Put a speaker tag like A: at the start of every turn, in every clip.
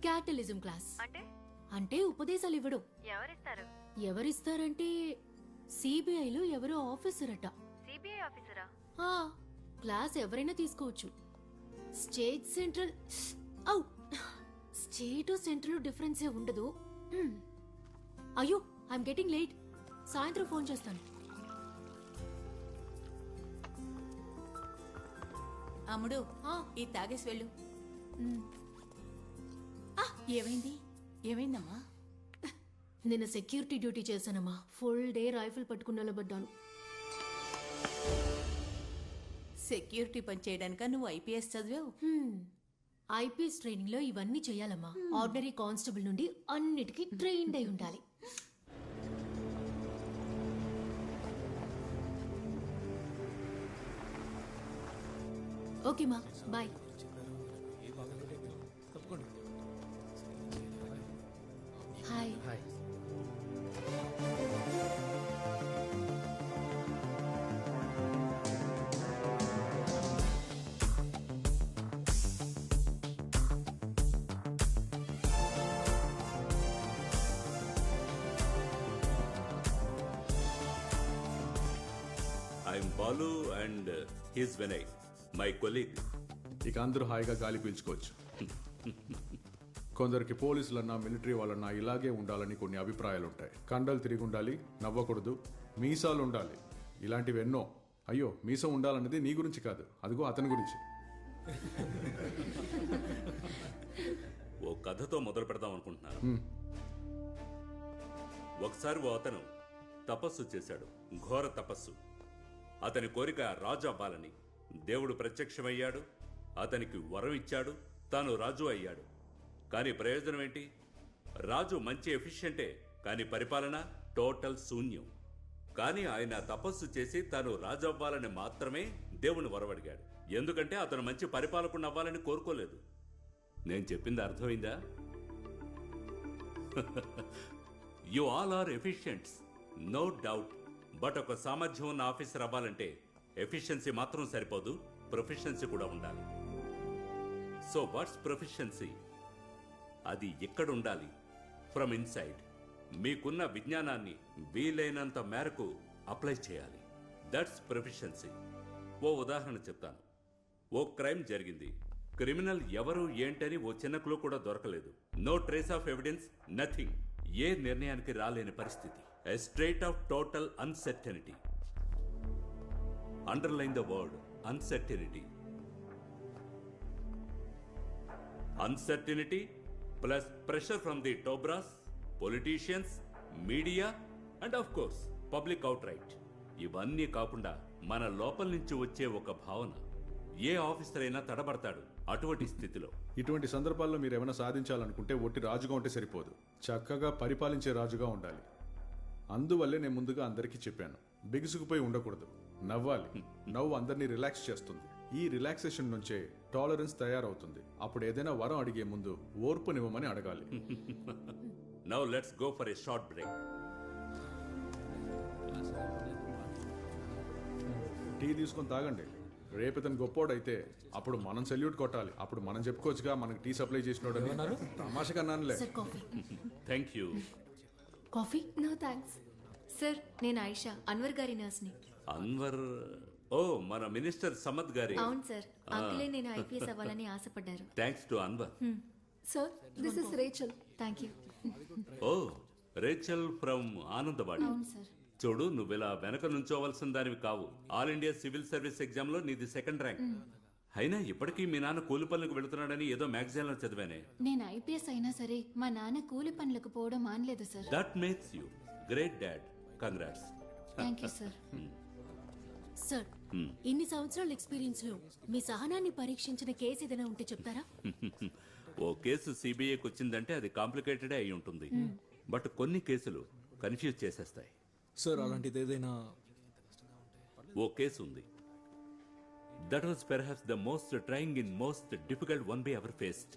A: క్యాటలిజం class. అంటే ఉపదేశాలు ఇవ్వడం. ఎవరిస్తారంటే సిబిఐలో ఎవరో ఆఫీసర్ అట.
B: సిబిఐ ఆఫీసరా?
A: క్లాస్ ఎవరైనా తీసుకోవచ్చు. స్టేట్ సెంట్రల్ స్టేట్ సెంట్రల్ డిఫరెన్సే ఉండదు. అయ్యో ఐఎమ్ గెటింగ్ లేట్. సాయంత్రం ఫోన్ చేస్తాను.
C: అమ్ముడు ఈ తాగేసి వెళ్ళు. ఏమైందమ్మా?
A: నిన్న సెక్యూరిటీ డ్యూటీ చేశానమ్మా. ఫుల్ డే రైఫిల్ పట్టుకుని నిలబడ్డాను.
C: సెక్యూరిటీ పని చేయడానిక నువ్వు ఐపీఎస్ చదివావు?
A: ఐపీఎస్ ట్రైనింగ్ లో ఇవన్నీ చేయాలమ్మా. ఆర్డినరీ కానిస్టేబుల్ నుండి అన్నిటికీ ట్రైన్డ్ అయి ఉండాలి. ఓకే మా boy. Hi.
D: I'm Balu and his Vinay, my colleague.
E: ఇక అందరూ హాయిగా గాలి పీల్చుకోవచ్చు. కొందరికి పోలీసులన్నా మిలిటరీ వాళ్ళన్నా ఇలాగే ఉండాలని కొన్ని అభిప్రాయాలు ఉంటాయి. కండలు తిరిగి ఉండాలి, నవ్వకూడదు, మీసాలు ఉండాలి, ఇలాంటివి ఎన్నో. అయ్యో మీసం ఉండాలన్నది నీ గురించి కాదు, అదిగో అతని గురించి.
D: ఓ కథతో మొదలు పెడదాం అనుకుంటున్నాను. ఒకసారి ఓ అతను తపస్సు చేశాడు, ఘోర తపస్సు. అతని కోరిక రాజు అవ్వాలని. దేవుడు ప్రత్యక్షమయ్యాడు, అతనికి వరం ఇచ్చాడు, తాను రాజు అయ్యాడు. కానీ ప్రయోజనం ఏంటి? రాజు మంచి ఎఫిషియంటే, కానీ పరిపాలన టోటల్ శూన్యం. కానీ ఆయన తపస్సు చేసి తాను రాజు అవ్వాలని మాత్రమే దేవుని వరమడిగాడు. ఎందుకంటే అతను మంచి పరిపాలకుడు అవ్వాలని కోరుకోలేదు. నేను చెప్పింది అర్థమైందా? You all are efficients, no doubt. But ఒక సామర్థ్యం ఉన్న ఆఫీసర్ అవ్వాలంటే ఎఫిషియన్సీ మాత్రం సరిపోదు, ప్రొఫిషియన్సీ కూడా ఉండాలి. So what's proficiency? అది ఎక్కడ ఉండాలి? From inside. మీకున్న విజ్ఞానాన్ని వీలైనంత మేరకు అప్లై చేయాలి. That's proficiency. ఓ ఉదాహరణ చెప్తాను. ఓ క్రైమ్ జరిగింది. క్రిమినల్ ఎవరు ఏంటని ఓ చిన్న క్లూ కూడా దొరకలేదు. No trace of evidence, nothing. ఏ నిర్ణయానికి రాలేని పరిస్థితి. A state of total uncertainty. Underline the word uncertainty. Uncertainty plus pressure from the top brass, politicians, media and of course public outright. ఇవన్నీ కాకుండా మన లోపల నుంచి వచ్చే ఒక భావన. ఏ ఆఫీసర్ అయినా తడబడతాడు అటువంటి స్థితిలో.
E: ఇటువంటి సందర్భాల్లో మీరు ఏమైనా సాధించాలనుకుంటే ఒట్టి రాజుగా ఉంటే సరిపోదు, చక్కగా పరిపాలించే రాజుగా ఉండాలి. అందువల్లే నేను ముందుగా అందరికీ చెప్పాను, బిగుసుకుపోయి ఉండకూడదు, నవ్వాలి. నవ్వు అందరినీ రిలాక్స్ చేస్తుంది. ఈ రిలాక్సేషన్ నుంచే టాలరెన్స్ తయారవుతుంది. అప్పుడు ఏదైనా వరం అడిగే ముందు ఓర్పునివ్వమని అడగాలి.
D: Now let's go for a short break.
E: Tea తీసుకొని తాగండి. రేపు ఇతను గొప్పోడైతే అప్పుడు మనం సెల్యూట్ కొట్టాలి. అప్పుడు మనం చెప్పుకోవచ్చుగా మనకి టీ సప్లై చేసినోడని. తమాషకన్నానులే.
D: Thank you.
A: Coffee?
B: No thanks sir. నేను ఆయిషా, అన్వర్ గారి నర్స్ని.
D: అన్వర్? ఓ, మన మినిస్టర్ సమద్ గారి.
B: అవును సార్. అంకులే నేను ఐపీఎస్ అవ్వాలని ఆశపడ్డారు.
D: Thanks to Anwar.
B: Sir this is Rachel. Thank you.
D: Oh, Rachel from Anandavadi.
B: అవును సార్.
D: చూడు, నువ్వు ఇలా వెనక నుంచోవలసిన దానివి కావు. All India civil service exam లో నీది సెకండ్ ర్యాంక్. అయినా ఇప్పటికీ మీ నాన్న కూలి పనులకు వెళుతున్నాడని ఏదో మ్యాగజైన్ లో చదివానే.
B: నేను ఐపీఎస్ అయినా సరే మా నాన్న కూలి పనులకు పోవడం మానలేదు sir.
D: That makes you great dad. Congrats.
B: Thank you sir.
A: Sir, ఇన్ని సంవత్సరాల ఎక్స్పీరియన్స్ లో మీ సహనాన్ని పరీక్షించిన కేసు ఏదైనా ఉంటే చెప్తారా?
D: ఓ కేసు సిబిఐకి వచ్చిందంటే అది కాంప్లికేటెడ్ అయి ఉంటుంది. బట్ కొన్ని కేసులు కన్ఫ్యూజ్ చేసేస్తాయి.
F: సార్ అలాంటిది ఏదైనా?
D: ఓ కేసు ఉంది. That was perhaps the most trying in most difficult one be ever faced.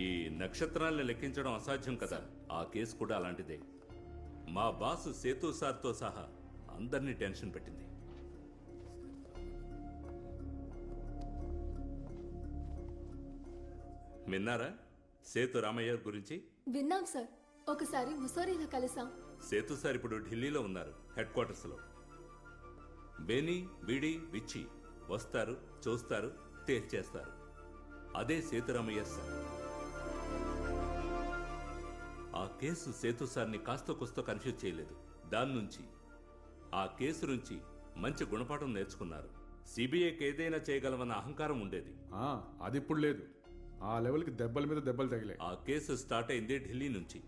D: ఈ నక్షత్రాలను లెక్కించడం అసాధ్యం కదా. ఆ కేసు కూడా అలాంటిదే. మా బాస్ సేతు సార్తో సహా అందరినీ టెన్షన్ పెట్టింది. విన్నారా సేతు రామయ్య గురించి?
B: విన్నాం సార్, ఒకసారి ముసోరీలో కలిసాం.
D: సేతు సార్ ఇప్పుడు ఢిల్లీలో ఉన్నారు, హెడ్ క్వార్టర్స్లో. బేనీ, బీడి, విచ్చి వస్తారు, చూస్తారు, తేల్చేస్తారు. అదే సేతురామయ్య సార్. ఆ కేసు సేతు సార్ని కాస్త కుస్తో కన్ఫ్యూజ్ చేయలేదు. దాని నుంచి, ఆ కేసు నుంచి మంచి గుణపాఠం నేర్చుకున్నారు. సిబిఐకి ఏదైనా చేయగలమన్న అహంకారం ఉండేది.
E: అది ఇప్పుడు లేదు. ఆ లెవెల్కి దెబ్బల మీద దెబ్బలు తగిలాయి.
D: ఆ కేసు స్టార్ట్ అయింది ఢిల్లీ నుంచి.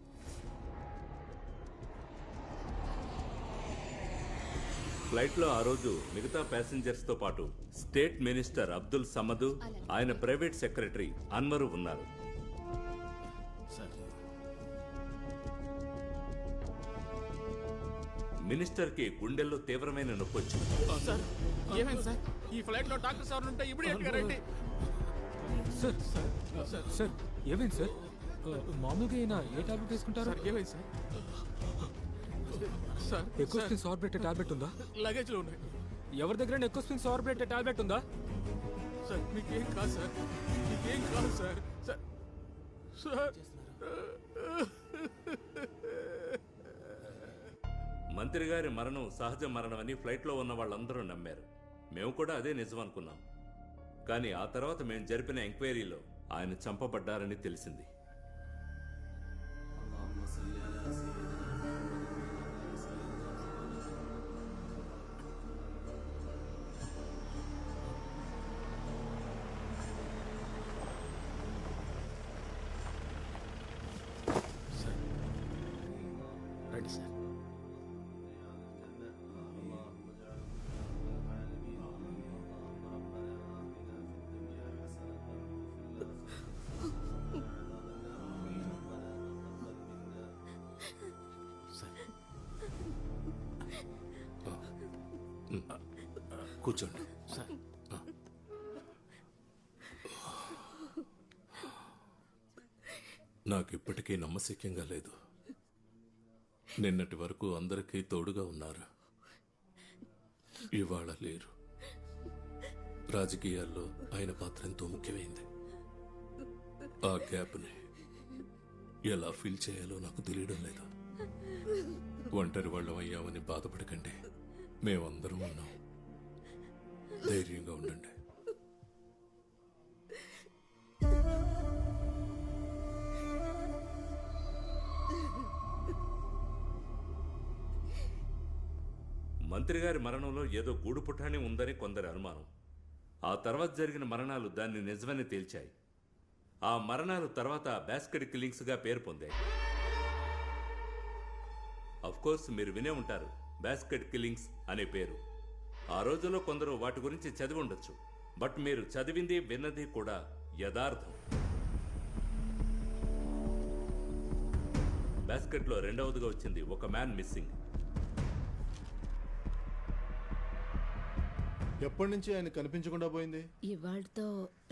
D: ఫ్లైట్లో ఆ రోజు మిగతా ప్యాసింజర్స్తో పాటు స్టేట్ మినిస్టర్ అబ్దుల్ సమద్, ఆయన ప్రైవేట్ సెక్రటరీ అన్వరు ఉన్నారు. మినిస్టర్కి గుండెల్లో తీవ్రమైన నొప్పి వచ్చింది.
F: ఈ ఫ్లైట్ లో డాక్టర్ సార్ ఉంటే ఇమిడియట్ గా రండి.
G: సార్ ఏమైంది సార్? మామూలుగా అయినా ఏ టాబ్లెట్ వేసుకుంటారు?
F: ఏమైంది sir? Sir
G: Ecosprin sorbate tablet ఉందా?
F: లగేజ్ లో ఉన్నాయి.
G: ఎవరి దగ్గర ఎకోస్పిన్ సార్బేట్ టాబ్లెట్ ఉందా?
F: సార్ మీకేం కాదు సార్, మీకేం కాదు సార్. సార్
D: మంత్రి గారి మరణం సహజ మరణమని ఫ్లైట్లో ఉన్న వాళ్ళందరూ నమ్మారు. మేము కూడా అదే నిజం అనుకున్నాం. కానీ ఆ తర్వాత మేము జరిపిన ఎంక్వైరీలో ఆయన చంపబడ్డారని తెలిసింది.
F: రండి సార్.
D: కూర్చోండి.
F: సార్
H: నాకు ఇప్పటికీ నమ్మశక్యంగా లేదు. నిన్నటి వరకు అందరికీ తోడుగా ఉన్నారు, ఇవాళ లేరు. రాజకీయాల్లో ఆయన పాత్ర ఎంతో ముఖ్యమైంది. ఆ గ్యాప్ని ఎలా ఫీల్ చేయాలో నాకు తెలియడం లేదు. ఒంటరి వాళ్ళం అయ్యామని బాధపడకండి, మేమందరం ఉన్నాం. ధైర్యంగా ఉండండి.
D: మంత్రి గారి మరణంలో ఏదో గూడు పుటాని ఉందని కొందరి అనుమానం. ఆ తర్వాత జరిగిన మరణాలు దాన్ని నిజమని తేల్చాయి. ఆ మరణాలు తర్వాత బాస్కెట్ కిల్లింగ్స్గా పేరు పొందాయి. కోర్స్ మీరు వినే ఉంటారు బాస్కెట్ కిల్లింగ్స్ అనే పేరు. ఆ రోజుల్లో కొందరు వాటి గురించి చదివి ఉండొచ్చు, బట్ మీరు చదివింది విన్నది కూడా యథార్థం. బాస్కెట్లో రెండవదిగా వచ్చింది ఒక మ్యాన్ మిస్సింగ్.
I: ఎప్పటి నుంచి ఆయన కనిపించకుండా పోయింది?
A: ఇవాళతో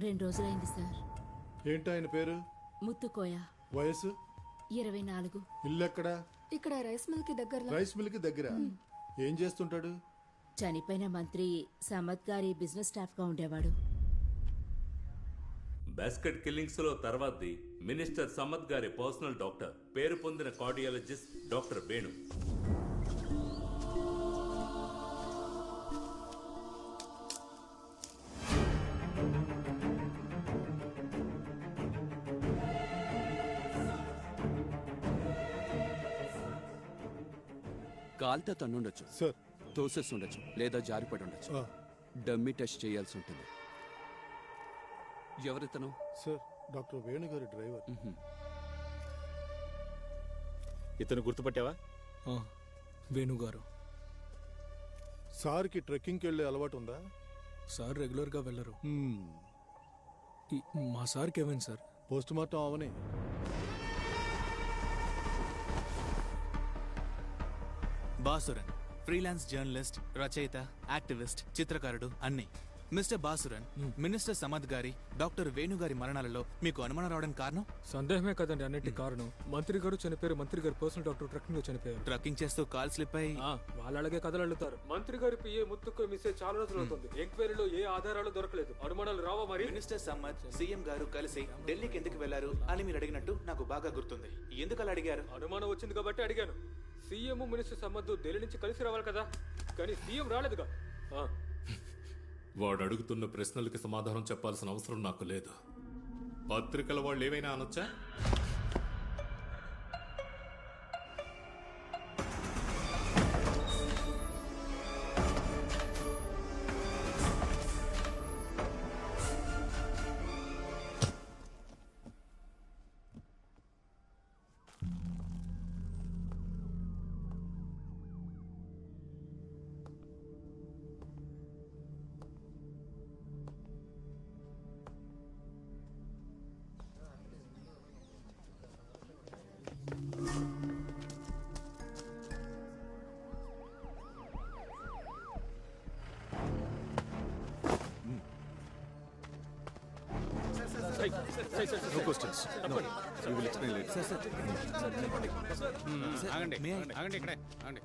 A: 2 రోజులైంది సార్.
I: ఏంటి ఆయన పేరు?
A: ముత్తుకోయ.
I: వయసు?
A: 24.
I: ఇల్లు ఎక్కడా?
B: ఇక్కడ రైస్ మిల్ కి దగ్గరలో.
I: రైస్ మిల్ కి దగ్గర. ఏం చేస్తుంటాడు?
A: చనిపోయిన మంత్రి సమద్ గారి బిజినెస్ స్టాఫ్ గా ఉండేవాడు.
D: బాస్కెట్ కిల్లింగ్స్ లో తర్వాతది మినిస్టర్ సమద్ గారి పర్సనల్ డాక్టర్, పేరు పొందిన కార్డియాలజిస్ట్ డాక్టర్ వేణు.
J: కాల్తో తన్నుండొచ్చు
I: సార్,
J: తోసేసి ఉండొచ్చు, లేదా జారిపడి ఉండొచ్చు. డమ్మీ టెస్ట్ చేయాల్సి ఉంటుంది. ఎవరితను?
I: సార్, డాక్టర్ వేణు గారి డ్రైవర్.
F: ఇతను గుర్తుపట్టావా?
G: వేణుగారు.
I: సార్కి ట్రెక్కింగ్కి వెళ్ళే అలవాటు ఉందా?
G: సార్ రెగ్యులర్గా వెళ్ళరు.
I: హ్మ్.
G: మా సార్కి ఏమైంది సార్?
I: పోస్ట్ మార్టం అవని.
F: బాసురన్ ఫ్రీలాన్స్ జర్నలిస్ట్, రచయిత, యాక్టివిస్ట్, చిత్రకారుడు, అన్ని.
K: మిస్టర్ బాసురన్, మినిస్టర్ సమద్ గారి, డాక్టర్ వేణు గారి మరణాలలో మీకు అనుమానం రావడానికి కారణం?
G: సందేహమే కదండి అన్నిటి కారణం. మంత్రి గారు చనిపోయారు. మంత్రి గారి పర్సనల్ డాక్టర్ ట్రక్కింగ్ లో చనిపోయారు.
K: ట్రక్కింగ్ చేస్తూ కాల్ స్లిప్ అయి
G: వాళ్ళు అలాగే కథలు అల్లుతారు. మంత్రి గారి పిఏ ముత్తుకు మిస్ అయ్యి చాలా రోజులు అవుతుంది. ఎంక్వైరీలో ఏ ఆధారాలు దొరకలేదు. అనుమానాలు రావా మరి?
K: మినిస్టర్ సమ్మద్ సీఎం గారు కలిసి ఢిల్లీకి ఎందుకు వెళ్లారు అని మీరు అడిగినట్టు నాకు బాగా గుర్తుంది. ఎందుకు అలా అడిగారు?
G: అనుమానం వచ్చింది కాబట్టి అడిగాను. సీఎం మినిస్టర్ సమ్మద్దు ఢిల్లీ నుంచి కలిసి రావాలి కదా, కానీ సీఎం రాలేదుగా.
H: వాడు అడుగుతున్న ప్రశ్నలకి సమాధానం చెప్పాల్సిన అవసరం నాకు లేదు. పత్రికల వాళ్ళు ఏమైనా అనొచ్చా?
E: No questions. No. You will explain later.
F: ఆగండి ఇక్కడే ఆగండి.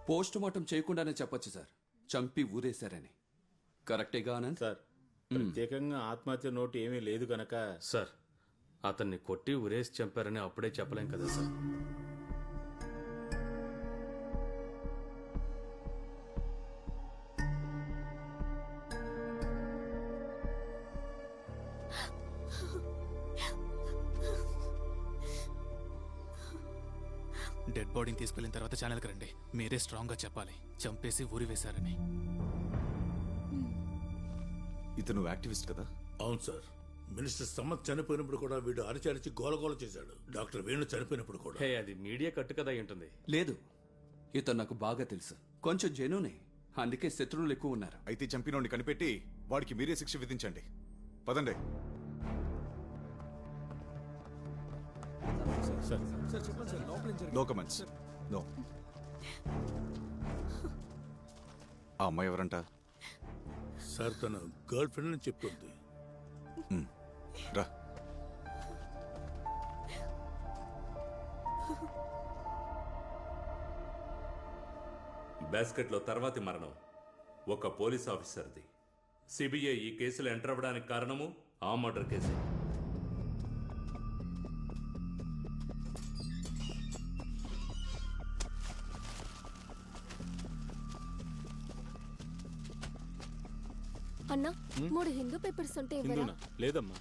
J: పోస్ట్ మార్టం చేయకుండానే చెప్పొచ్చు సార్, చంపి ఊరేశారని. కరెక్టేగా ఆనంద్?
F: సార్, ప్రత్యేకంగా ఆత్మహత్య నోటు ఏమీ లేదు గనక.
L: సార్, అతన్ని కొట్టి ఉరేసి చంపారని అప్పుడే చెప్పలేం కదా సార్.
K: డెడ్ బాడీని తీసుకెళ్లిన తర్వాత ఛానల్కి రండి. మీరే స్ట్రాంగ్ గా చెప్పాలి చంపేసి ఊరి వేశారని.
E: ఇతను యాక్టివిస్ట్ కదా?
M: అవును సార్. మినిస్టర్ సమ్మత్ చనిపోయినప్పుడు కూడా వీడు అరిచి గోలగోల చేశాడు. డాక్టర్ వేణు చనిపోయినప్పుడు కూడా.
L: అది మీడియా కట్టు కదా ఉంటుంది.
J: లేదు, ఇతను నాకు బాగా తెలుసు. కొంచెం జెన్యూనే, అందుకే శత్రువులు ఎక్కువ ఉన్నారు.
E: అయితే చంపినోడిని కనిపెట్టి వాడికి మీరే శిక్ష విధించండి. పదండి. No comments. నో. ఆ అమ్మాయి ఎవరంట?
M: సార్, తన గర్ల్ ఫ్రెండ్ అని చెప్తుంది.
E: రా.
D: బాస్కెట్లో తర్వాతి మరణం ఒక పోలీస్ ఆఫీసర్ది. సిబిఐ ఈ కేసులో ఎంటర్ అవ్వడానికి కారణము ఆ మర్డర్ కేసు.
A: అన్నా, 3 హిందూ పేపర్స్ ఉంటే ఇవ్వరా?
F: లేదమ్మా.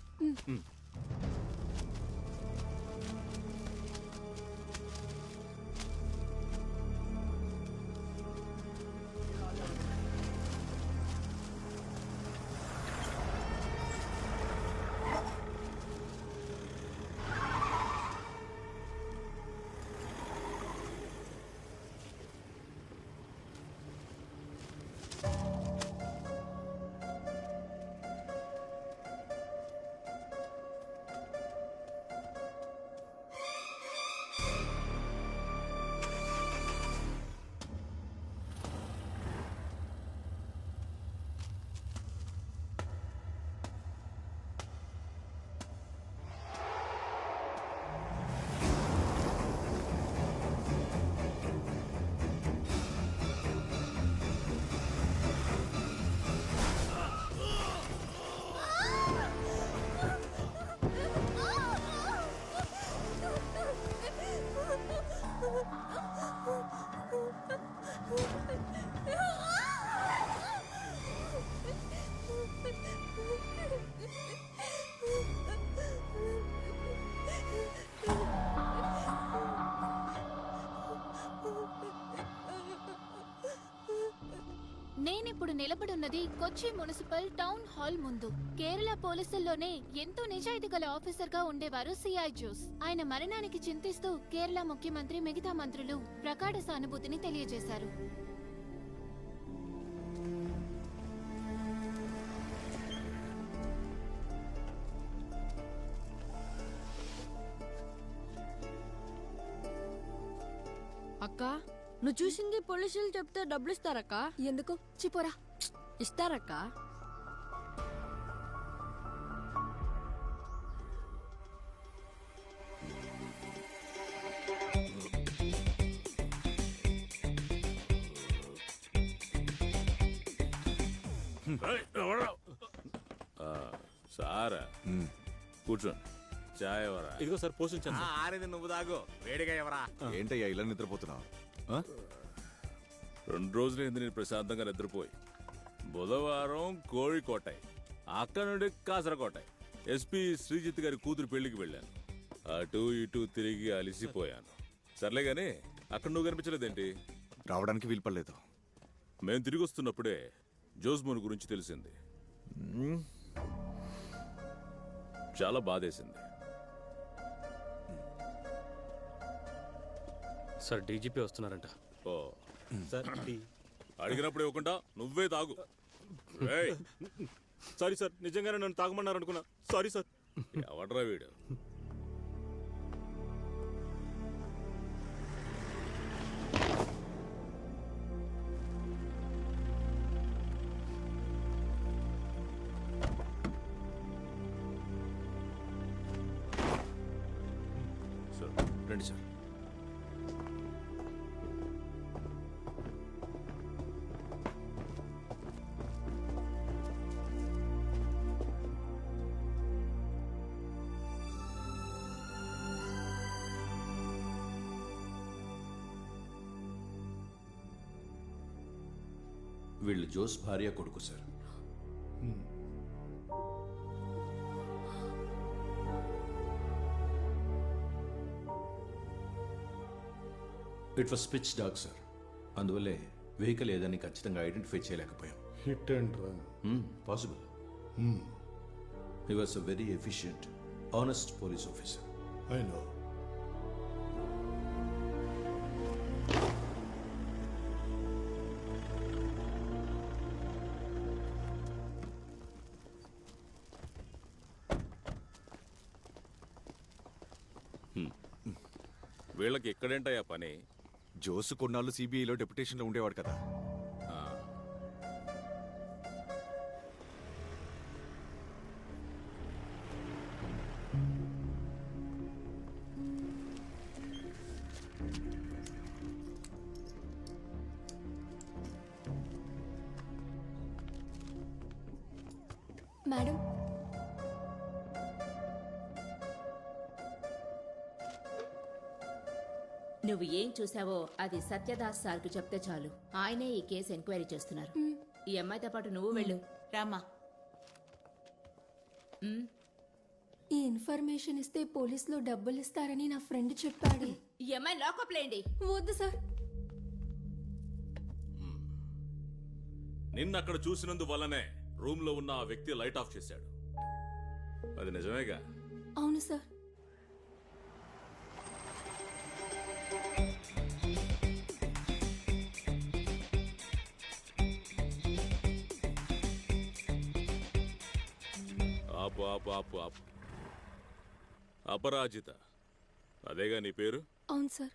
B: నేనిప్పుడు నిలబడున్నది కొచ్చి మున్సిపల్ టౌన్ హాల్ ముందు. కేరళ పోలీసుల్లోనే ఎంతో నిజాయితీ గల ఆఫీసర్ గా ఉండేవారు సిఐ జోస్. ఆయన మరణానికి చింతిస్తూ కేరళ ముఖ్యమంత్రి మిగతా మంత్రులు ప్రగాఢ సానుభూతిని తెలియజేశారు.
N: అక్క నువ్వు చూసింది పోలీసులు చెప్తే డబ్బులు ఇస్తారక్క?
A: ఎందుకు చిపోరా?
N: ఇస్తారక్క.
O: సారా కూర్చోండి. చాయ్ ఎవరా?
F: ఇదిగో సార్ పోషించాను.
O: ఆరేది నువ్వు దాగు, వేడిగా ఎవరా?
P: ఏంటయ్యా ఇలా నిద్రపోతున్నావు?
O: 2 రోజులైంది నేను ప్రశాంతంగా నిద్రపోయి. బుధవారం కోഴിకోటాయి, అక్కడ నుండి కాసరకోటాయి. ఎస్పీ శ్రీజిత్ గారి కూతురు పెళ్లికి వెళ్ళాను. అటు ఇటు తిరిగి అలిసిపోయాను. సర్లే గాని అక్కడ నువ్వు కనిపించలేదేంటి?
P: రావడానికి వీలుపడలేదు.
O: మేము తిరిగి వస్తున్నప్పుడే జోస్మోన్ గురించి తెలిసింది. చాలా బాధేసింది.
L: సార్ డీజీపీ వస్తున్నారంట.
O: ఓ
F: సార్
O: అడిగినప్పుడు ఇవ్వకుండా నువ్వే తాగు.
F: సారీ సార్, నిజంగానే నన్ను తాగమన్నారు అనుకున్నా. Sorry sir.
O: ఎవడ్రా వీడు?
P: రండి సార్.
Q: వీళ్ళు జోస్ భార్య కొడుకు sir. It was pitch dark sir. అందువల్లే వెహికల్ ఏదని ఖచ్చితంగా ఐడెంటిఫై చేయలేకపోయాం.
I: Hit and run
Q: possible. He was a very efficient, honest police officer.
I: I know.
O: వీళ్ళకి ఎక్కడేంటయ్యా పని?
P: జోసు కొన్నాళ్ళు సిబిఐలో డెప్యుటేషన్లో ఉండేవాడు కదా.
A: మేడం,
R: నువ్వు ఏం చూసావో అది సత్యదాస్ సార్కు చెప్తే చాలు. ఆయనే ఈ కేసు ఎంక్వైరీ చేస్తున్నారు. ఈ అమ్మాయితో పాటు నువ్వు వెళ్ళు.
C: రామా.
A: ఈ ఇన్ఫర్మేషన్ ఇస్తే పోలీసులు డబ్బులు ఇస్తారని నా ఫ్రెండ్ చెప్పాడు.
R: ఈ అమ్మాయి లాకప్ లేండి.
A: వద్దు సార్.
O: నిన్న అక్కడ చూసినందువల్లనే రూమ్ లో ఉన్న ఆ వ్యక్తి లైట్ ఆఫ్ చేశాడు. అది నిజమేగా?
A: అవును సార్.
O: ఆపు ఆపు ఆపు ఆపు. అపరాజిత, అదేగా నీ పేరు?
A: అవును సార్.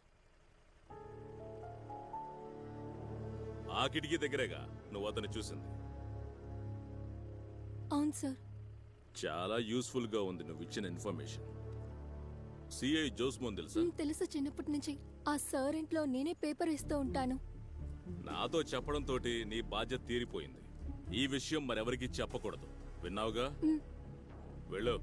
O: ఆ కిటికీ దగ్గరేగా నువ్వు అతన్ని చూసింది?
A: అవును సార్.
O: చాలా యూస్ఫుల్ గా ఉంది నువ్వు ఇచ్చిన ఇన్ఫర్మేషన్. సిఐ జోస్మోన్ తెలుసా?
A: తెలుసు, చిన్నప్పటి నుంచి ఆ సార్ ఇంట్లో నేనే పేపర్ ఇస్తూ ఉంటాను.
O: నాతో చెప్పడంతో నీ బాధ్యత తీరిపోయింది. ఈ విషయం మరెవరికి చెప్పకూడదు, విన్నావుగా? వెళ్ళు.